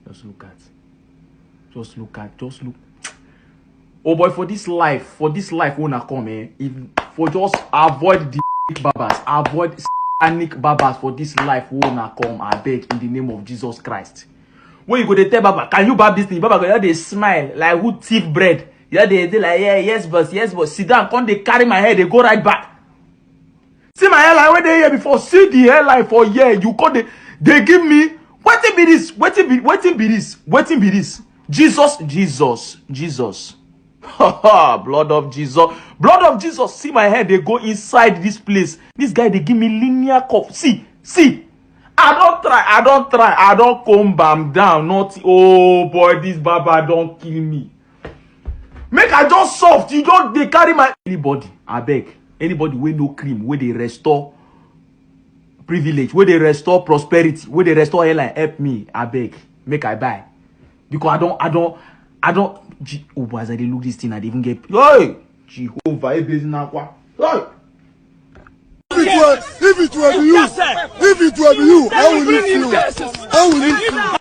Just look at. Just look. Oh boy, for this life, wanna come, for just avoid the babas, avoid satanic babas for this life, wanna come, I beg, in the name of Jesus Christ. When you go to tell Baba, can you bab this thing? Baba go, they smile like who thief bread. Yeah, they like, yeah, yes, boss. Sit down, come they carry my head, they go right back. See my hairline when they here before. See the hairline for here. You call they give me. Waiting be this. Jesus. Blood of Jesus. See my head. They go inside this place. This guy they give me linear cup. See. I don't try. I don't come bam down. Not oh boy, this Baba don't kill me. Make I just soft. You don't they carry my anybody. I beg. Anybody with no cream, where they restore privilege, where they restore prosperity, where they restore airline, help me. I beg. Make I buy. Because I don't oh boy, as I look this thing, I didn't even get hey Jehovah, hey. If it were you, how will you feel?